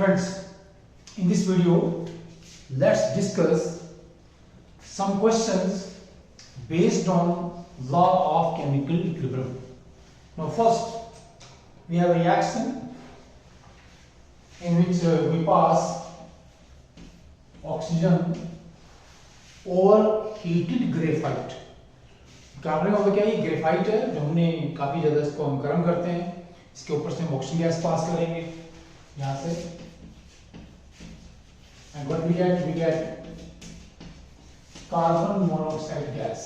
friends, in this video, let's discuss some questions based on law of chemical equilibrium. Now first, we have a reaction in which we pass oxygen over heated graphite. Carbon का क्या है, graphite है जो हमने काफी ज्यादा इसको हम गर्म करते हैं, इसके ऊपर से हम ऑक्सीजन गैस पास करेंगे यहाँ से, and what we get carbon monoxide gas.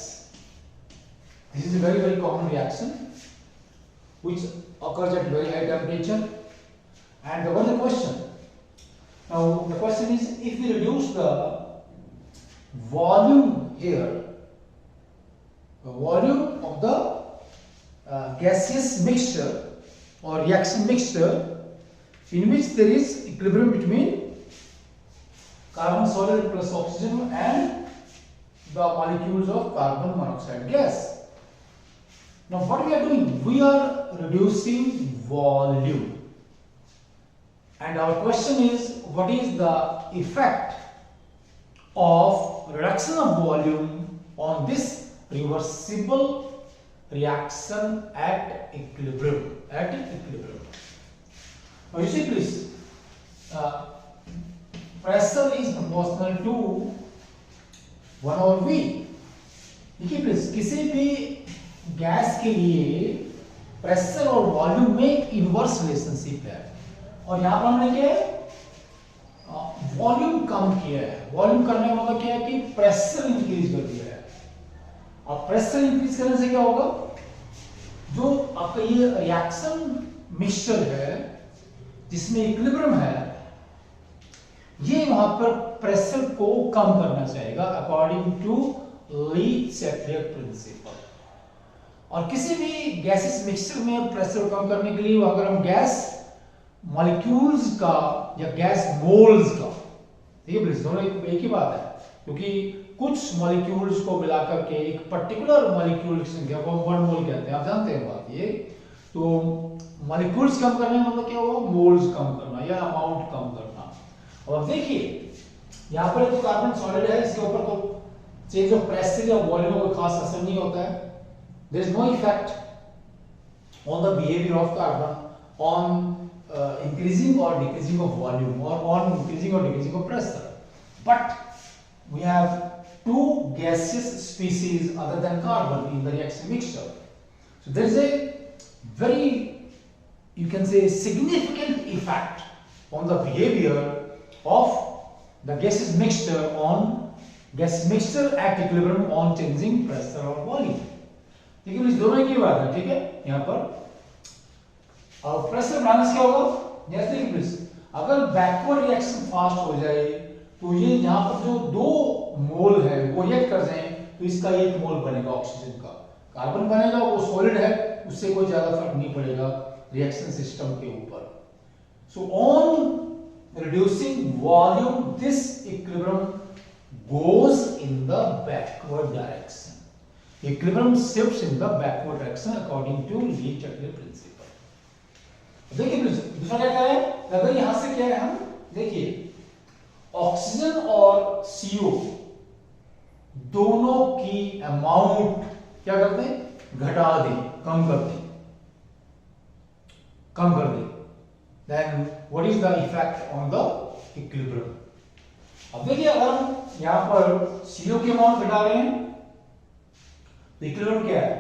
This is a very common reaction which occurs at very high temperature. And what is the question? Now the question is, if we reduce the volume here, the volume of the gaseous mixture or reaction mixture in which there is equilibrium between carbon solid plus oxygen and the molecules of carbon monoxide gas. Now what we are doing? We are reducing volume. And our question is, what is the effect of reduction of volume on this reversible reaction at equilibrium? Now you see please, pressure is proportional to 1 over V. देखिए please, किसी भी gas के लिए pressure और volume में inverse relationship है, और यहाँ पर हमने क्या है, वॉल्यूम कम किया है. वॉल्यूम करने का मतलब क्या है कि प्रेशर इंक्रीज कर दिया है. और प्रेशर इंक्रीज करने से क्या होगा, जो आपका ये रिएक्शन मिक्सचर है जिसमें इक्विलिब्रियम है, ये वहां पर प्रेशर को कम करना चाहेगा अकॉर्डिंग टू ली-चैटलियर प्रिंसिपल. और किसी भी गैसेस मिक्सचर में प्रेशर कम करने के लिए अगर हम गैस मॉलिक्यूल्स का या गैस मोल्स का, ठीक है प्लीज, दोनों एक ही बात है, क्योंकि कुछ मॉलिक्यूल्स को मिलाकर के एक पर्टिकुलर मॉलिक्यूल की संख्या को हम 1 मोल कहते हैं, आप जानते हैं बात ये. तो मॉलिक्यूल्स कम करने का मतलब क्या होगा, मोल्स कम करना या अमाउंट कम करना. और देखिए यहाँ पर जो कार्बन सॉलिड है इसके ऊपर तो चेंज ऑफ प्रेशर या वॉल्यूम का खास असर नहीं होता है. There is no effect on the behaviour of carbon on increasing or decreasing of volume or on increasing or decreasing of pressure. But we have two gaseous species other than carbon in the reaction mixture. So there is a very, you can say, significant effect on the behavior of the gaseous mixture at equilibrium on changing pressure or volume. ठीक है, इस दोनों की बात है. ठीक है, यहाँ पर और प्रेशर बैलेंस क्या होगा, जैसे कि प्लीज अगर बैकवर्ड रिएक्शन फास्ट हो जाए तो ये यहाँ पर जो 2 मोल है वो रिएक्ट कर जाए तो इसका 1 मोल बनेगा ऑक्सीजन का. कार्बन बनेगा, वो सॉलिड है, उससे कोई ज्यादा फर्क नहीं पड़ेगा रिएक्शन सिस्टम के ऊपर. So on reducing volume this equilibrium goes in the backward direction. Equilibrium shifts in the backward direction according to Le Chatelier principle. देखिए दूसरा क्या है, अगर यहां से क्या है, हम देखिए ऑक्सीजन और CO दोनों की अमाउंट क्या करते हैं, घटा दें, कम कर दें, then what is the effect on the equilibrium. अब देखिए अगर हम यहां पर CO की अमाउंट घटा रहे हैं तो इक्विलिब्रियम क्या है,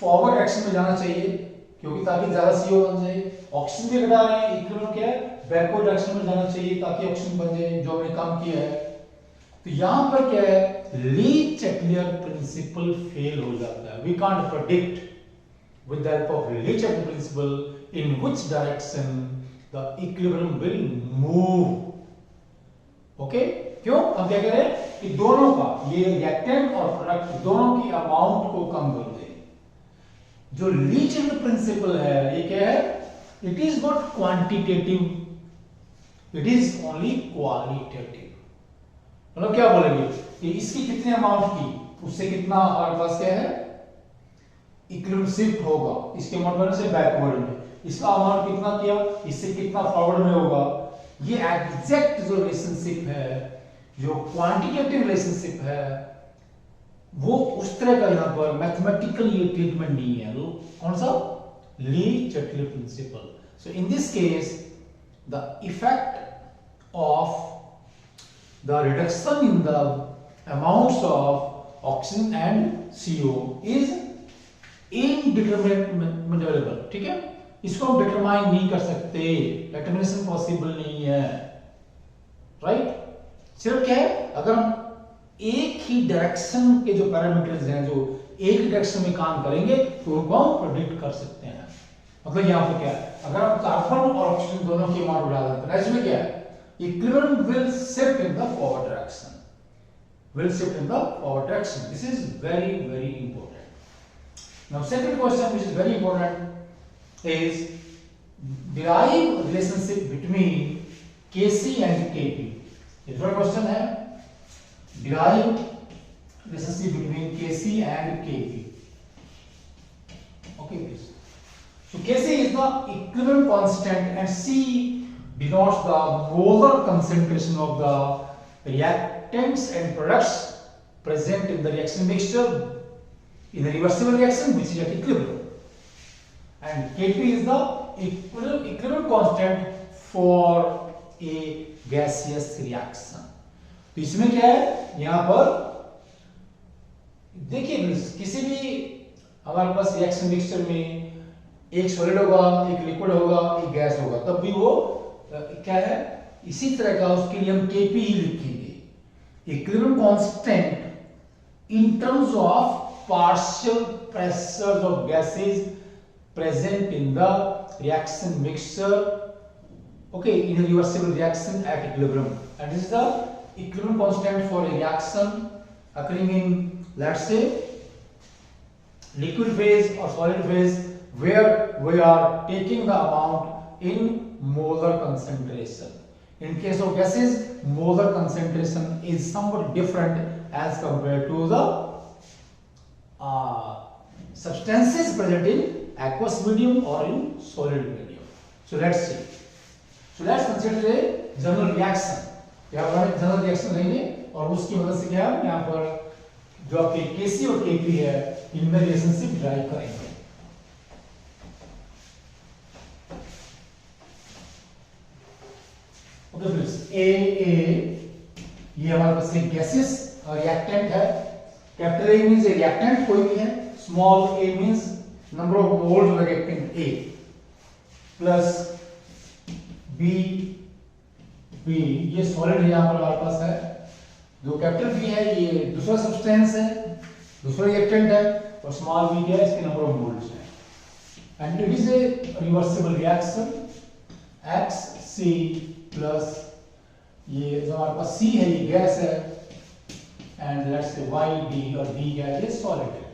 फॉरवर्ड डायरेक्शन में जाना चाहिए, क्योंकि ताकि ज्यादा CO बन जाए. ऑक्सीजन भी घटा रहे हैं, इक्विलिब्रियम क्या है, बैकवर्ड डायरेक्शन में जाना चाहिए ताकि ऑक्सीजन बन जाए, जो हमने काम किया है. तो यहां पर क्या है, ली-चैटलियर प्रिंसिपल फेल हो जाता है. We can't predict with the help of Le Chatelier principle in which direction the equilibrium will move. Okay, क्यों, हम क्या करें कि दोनों का, ये रिएक्टेंट और प्रोडक्ट दोनों की अमाउंट को कम कर दें. जो ली-चैटलियर प्रिंसिपल है ये क्या है, it is not quantitative, it is only qualitative. मतलब क्या बोलेंगे कि इसकी कितने अमाउंट की, उससे कितना हमारे पास क्या है, इक्विलिब्रियम शिफ्ट होगा इसके अमाउंट से बैकवर्ड में, इसका अमाउंट कितना किया, इससे कितना फॉरवर्ड में होगा, ये एग्जैक्ट जो रिलेशनशिप है, जो क्वांटिटेटिव रिलेशनशिप है, वो उस तरह का यहां पर मैथमेटिकल ये ट्रीटमेंट नहीं है। वो कौन सा? Le Chatelier principle. So in this case the effect of the reduction in the amounts of oxygen and CO is indeterminable. ठीक है, इसको हम डिटरमाइन नहीं कर सकते, डिटरमिनेशन पॉसिबल नहीं है, राइट। सिर्फ क्या है, अगर हम एक ही डायरेक्शन के जो पैरामीटर्स हैं, जो एक डायरेक्शन में काम करेंगे, तो उनको हम प्रेडिक्ट कर सकते हैं। मतलब यहाँ पे क्या है, अगर हम कार्बन और ऑक्सीजन दोनों की अमाउंट उड़ा देते हैं, इसमें क्या है, equilibrium will shift in the forward direction, will shift in the forward direction. This is very, very important. Now, second question, which is very important, is derive relationship between Kc and Kp. ये दूसरा question है, derive relationship between Kc and Kp. Okay, please. So Kc is the equilibrium constant and C denotes the molar concentration of the reactants and products present in the reaction mixture in a reversible reaction which is at equilibrium, and Kp is the equilibrium constant for a gaseous reaction. तो इसमें क्या है, यहां पर देखिए किसी भी हमारे पास रिएक्शन मिक्सचर में एक सॉलिड होगा, एक लिक्विड होगा, एक गैस होगा, तब भी वो क्या है, इसी तरह का उसके लिए हम Kp ही लिखेंगे, equilibrium constant in terms of partial pressures of gases present in the reaction mixture, okay, in a reversible reaction at equilibrium, and this is the equilibrium constant for a reaction occurring in, let's say, liquid phase or solid phase, where we are taking the amount in molar concentration. In case of gases, molar concentration is somewhat different as compared to the substances present in aqueous medium or in solid medium. So let's see. So let's consider a general reaction. यहाँ पर general reaction लेंगे और उसकी मदद से क्या है, यहाँ पर जो आपके Kc और Kp है, इनमें रिलेशनशिप ड्राइव करेंगे। ओके फ्रेंड्स, ये हमारे पास एक गैसेस रिएक्टेंट है। कैपिटल A मींस रिएक्टेंट कोई भी है, small a means number of moles of reactant A, plus B ये सॉलिड यहाँ पर हमारे पास है। जो कैपिटल B है ये दूसरा सब्सटेंस है, दूसरा रिएक्टेंट है, और स्मॉल b क्या है, इसके नंबर ऑफ मोल्स है। And it is a reversible reaction, XC plus ये जो हमारे पास C है ये गैस है, एंड लेट्स से YD और D क्या है, ये सॉलिड है,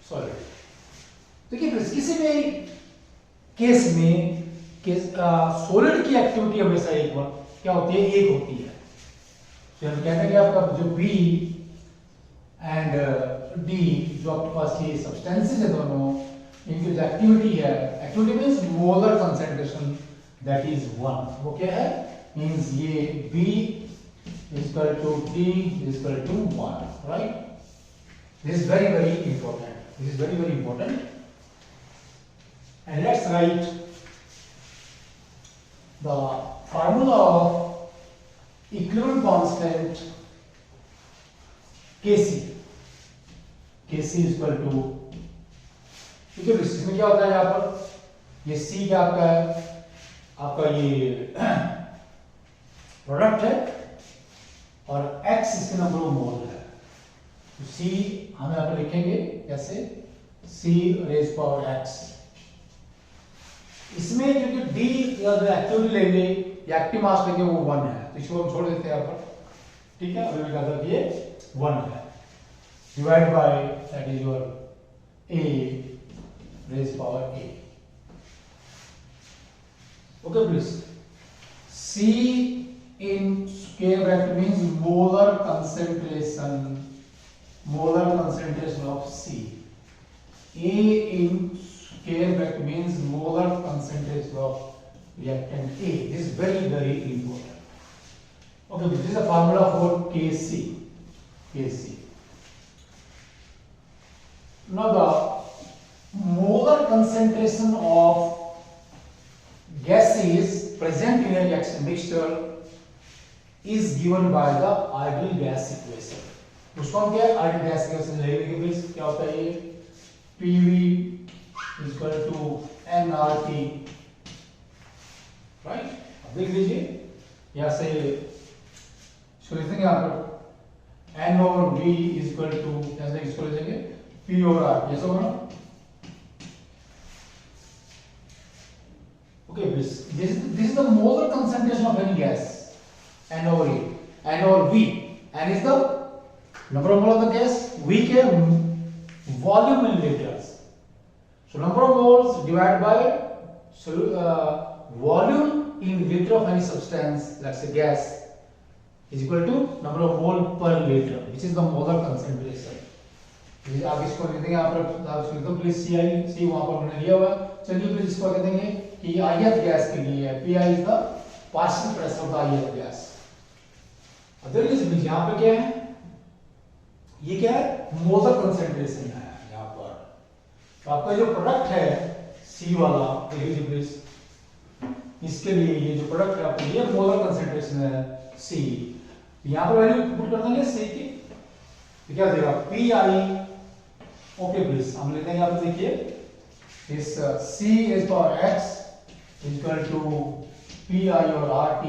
सॉलिड। देखिए फ्रेंड्स, किसी भी केस में सॉलिड की एक्टिविटी हमेशा एक बार क्या होती है, एक होती है। तो हम कहते हैं कि आपका जो B एंड D जो आपके पास ये सब्सटेंसेस है दोनों, इनकी जो एक्टिविटी है, activity means molar concentration that is 1, वो क्या है, मींस ये B is equal to T is equal to 1, right? This is very very important. This is very very important. And let's write the formula of equilibrium constant Kc. Kc is equal to, ठीक है, इसमें क्या होता है, यहाँ पर ये C क्या आपका है, आपका ये प्रोडक्ट है, और X इसके नंबर ऑफ मोल है। तो C हम यहाँ पर लिखेंगे कैसे, C रेज पावर X। इसमें क्योंकि D एक्टिविटी लेंगे या एक्टिव मास लेंगे वो 1 है, तो इसको हम छोड़ देते हैं यहाँ पर, ठीक है। अभी कहता है ये 1 है, divide by that is your A raise power A। Okay please, C in square bracket means molar concentration of C. A in square bracket means molar concentration of reactant A. This is very important. Okay, this is a formula for Kc. Now the molar concentration of gases present in a reaction mixture is given by the ideal gas equation. उसको हम क्या ideal gas equation लिखेंगे please? क्या होता है ये? PV equal to nRT, right? अब देख लीजिए यहाँ से इसको लिख देंगे यहाँ पर N over V equal to ऐसे इसको लिखेंगे P over R, ऐसा होगा ना? Okay, this is the molar concentration of any gas, N over A, N over V. N is the number of mole of the gas, V के volume in liters. So number of moles divided by volume in liter of any substance, let's say gas, is equal to number of mole per liter, which is the molar concentration. आप इसको लिख देंगे, आप लिख दो please CI वहां पर हमने लिया हुआ। चलिए प्लीज इसको कह देंगे कि ith गैस के लिए Pi is the partial pressure of the ith gas. अब देखिए यहाँ पे क्या है, ये क्या है? मोलर कंसेंट्रेशन है यहाँ पर। तो आपका जो प्रोडक्ट है C वाला, देखिए प्लीज, इसके लिए ये जो प्रोडक्ट है आपको, ये मोलर कंसेंट्रेशन है C। यहाँ पर वैल्यू पुट कर देंगे C की, तो क्या देगा? Pi। ओके प्लीज, हम लिख देंगे यहाँ पे, देखिए इस C is for x is equal to Pi or RT.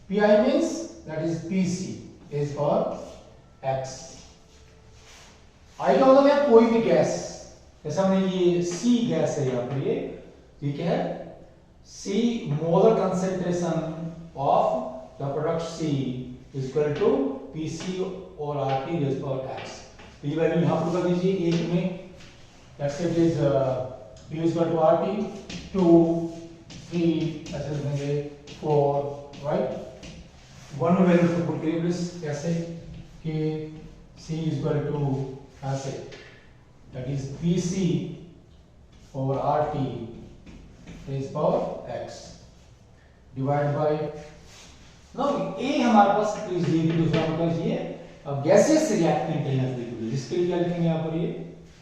Pi means that is PC is for x. I का मतलब है कोई भी गैस, जैसे हमने ये C गैस है यहाँ पर, ये ठीक है, C molar concentration of the product C is equal to PC or RT raised to power x. तो ये वैल्यू यहाँ पर कर दीजिए 1 में, let's say it is P is equal to RT, 2, 3, ऐसे लिखेंगे 4, right? 1 में वैल्यू पुट करिए प्लीज, कैसे कि C is equal to ऐसे, that is PC over RT raised power x divided by, now A हमारे पास प्लीज ये भी दूसरा मतलब ये अब गैसेस रिएक्टेंट है यहाँ पे, इसके लिए क्या लिखेंगे यहाँ पर, ये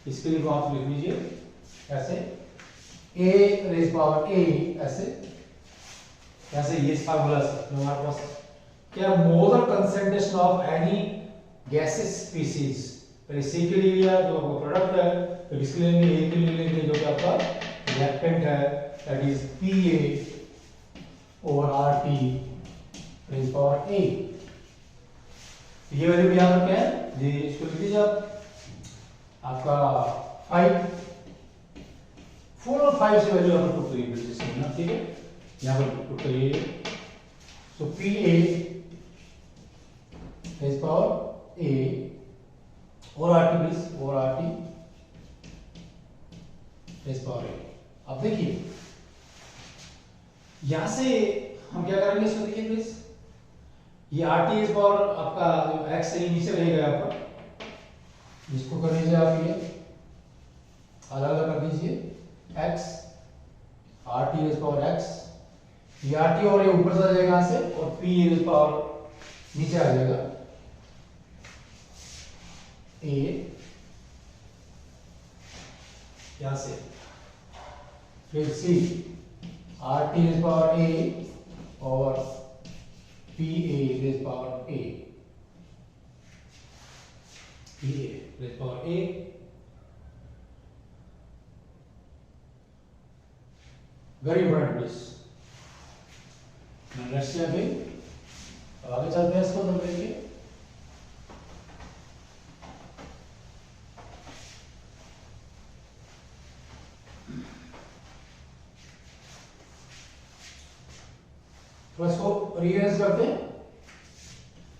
इसके लिए आप लिख लीजिए ऐसे A raised power A, ऐसे ये फार्मूला जो हमारे पास क्या, molar concentration of any gases species. पहले C के लिए लिया जो आपका प्रोडक्ट है, तो इसके लिए लेंगे A के लिए लेंगे जो कि आपका रिएक्टेंट है, that is PA over RT raised power A। ये वैल्यू यहाँ पर क्या है जी, इसको लिख दीजिए आपका 5, 4 और 5 से वैल्यू यहाँ पर पुट करिए, ठीक है, यहाँ पर पुट करिए। सो PA raised power A और RT प्लीज, और RT raised power A। अब देखिए यहां से हम क्या करेंगे, इसको देखिए प्लीज, ये RT इस पावर आपका जो x है नीचे रहेगा यहाँ पर, इसको कर दीजिए आप, ये अलग अलग कर दीजिए, x RT इस पावर x, ये RT और ये ऊपर चला जाएगा यहाँ से, और P इस पावर नीचे आ जाएगा A यहाँ से, फिर C RT इस पावर A और PA raised power A, PA raised power A, very important please। Let's see अभी आगे चलते हैं इसको तो देखिए, तो इसको रिअरेंज करते हैं,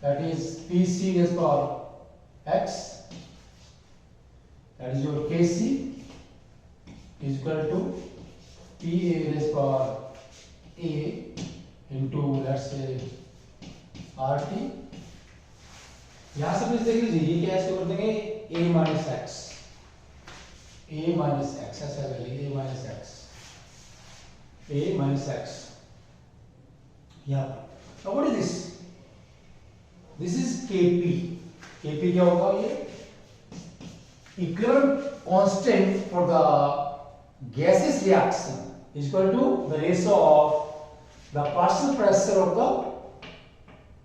that is PC raised power x, that is your Kc is equal to PA raised power A into let's say RT। यहां से प्लीज देख लीजिए, ये क्या इसको कर देंगे A minus x, ऐसा कर लीजिए A minus x, A minus X. यहाँ पर now what is this? This is Kp. Kp क्या होगा? ये equivalent constant for the gaseous reaction is equal to the ratio of the partial pressure of the,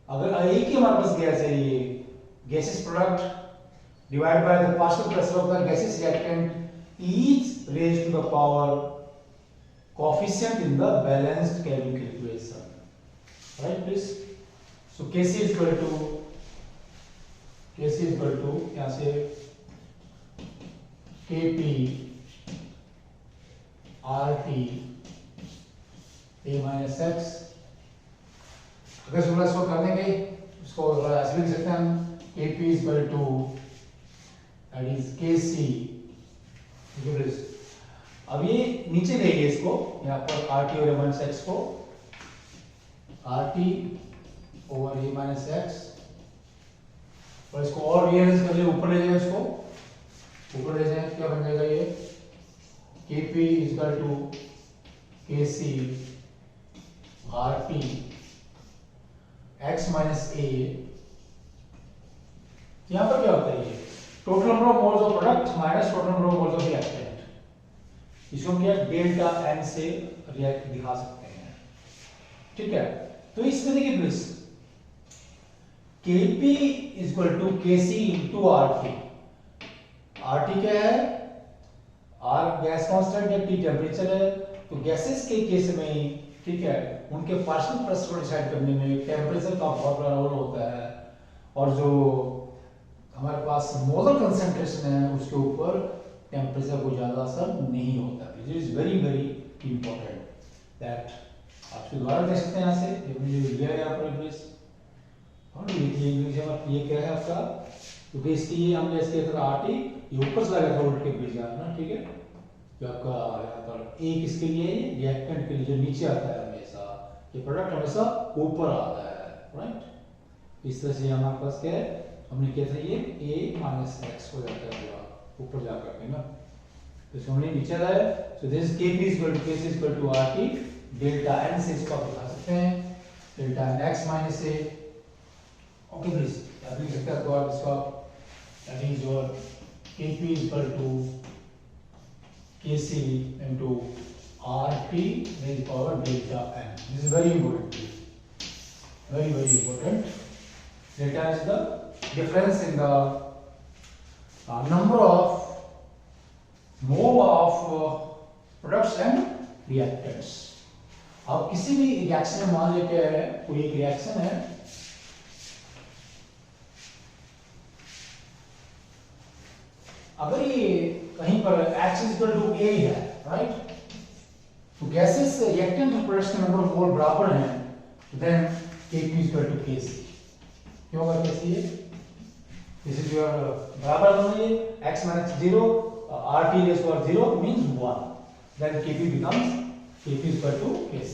अगर एक ही हमारे पास gas है, ये gaseous product divided by the partial pressure of the gaseous reactant, each raised to the power coefficient in the balanced Kelvin equation. Right, please. So Kc is equal to यहाँ से Kp RT A minus X. अगर इसको इसको करने गए उसको ऐसे भी लिख सकते हैं हम, Kp is equal to that is Kc. अब ये नीचे लेंगे इसको, यहाँ पर RT और A minus X को, RT over A minus X, और इसको और रीअरेंज कर ले, ऊपर ले जाए, इसको ऊपर ले जाए, क्या बन जाएगा ये Kp is equal to Kc RT X minus A. यहाँ पर क्या होता है? ये total number of moles of product minus total number of moles of reactant, इसको हम डेल्टा N से रिएक्ट दिखा सकते हैं, ठीक है? तो इसमें देखिए please, Kp is equal to Kc into RT. RT क्या है? R गैस कांस्टेंट है, T टेम्परेचर है, तो गैसेस के केस में, ठीक है, उनके पार्शियल प्रेशर को डिसाइड करने में टेम्परेचर का बहुत बड़ा रोल होता है, और जो हमारे पास मोलर कंसंट्रेशन है उसके ऊपर टेम्परेचर को ज्यादा असर नहीं होता. It is very very important that आप इसको दोबारा देख सकते हैं. यहाँ से ये मुझे लिया है यहाँ पर इंग्लिश, और ये क्या है आपका, क्योंकि इसकी ये हमने इसके तरह आरटी ये ऊपर चला गया था उल्ट के बीच ना, ठीक है? जो आपका यहाँ पर एक इसके लिए रिएक्टेंट के लिए जो नीचे आता है हमेशा, ये प्रोडक्ट हमेशा ऊपर आता है, राइट? इस तरह से हमारे पास क्या है, हमने क्या था, ये A minus X हो जाता है पूरा ऊपर जाकर के ना, तो इसको हमने नीचे लाया. So this Kp is equal to Kc is equal to RT delta N से इसको आप दिखा सकते हैं, delta N X minus A. Okay please, आप लिख सकते हैं तो आप इसका that is your Kp is equal to Kc into RT raised power delta N. This is very important, very very important. Delta is the difference in the number of mole of products and reactants. अब किसी भी reaction में मान लेते हैं कोई एक reaction है, अगर ये कहीं पर X is equal to A है, राइट? तो गैसेस रिएक्टेंट और प्रोडक्ट्स के नंबर ऑफ मोल बराबर हैं, then Kp is equal to Kc. क्यों होगा Kc? ये दिस इज योर बराबर दोनों, ये X minus 0 RT raised to 0 means 1, then Kp becomes Kp is equal to Kc.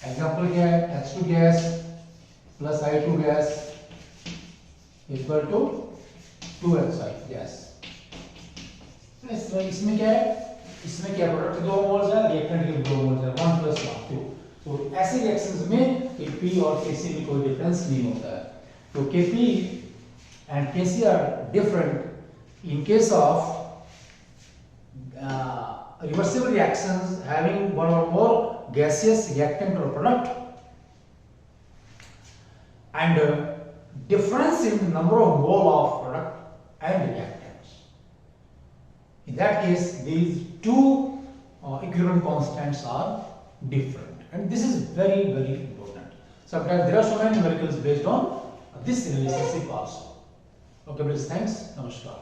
Example क्या है? H2 gas plus I2 gas equal to 2HI gas. इसमें क्या है? इसमें क्या प्रोडक्ट 2 मोल्स है, रिएक्टेंट के 2 मोल्स है, 1 + 1 2. तो ऐसे रिएक्शंस में Kp और Kc में कोई डिफरेंस नहीं होता है. तो Kp and Kc are different in case of reversible reactions having one or more gaseous reactant or product, and difference in number of mole of product and reactants. In that case, these two equivalent constants are different, and this is very very important. Sometimes there are so many numericals based on this relationship also. Okay, please, thanks. Namaskar.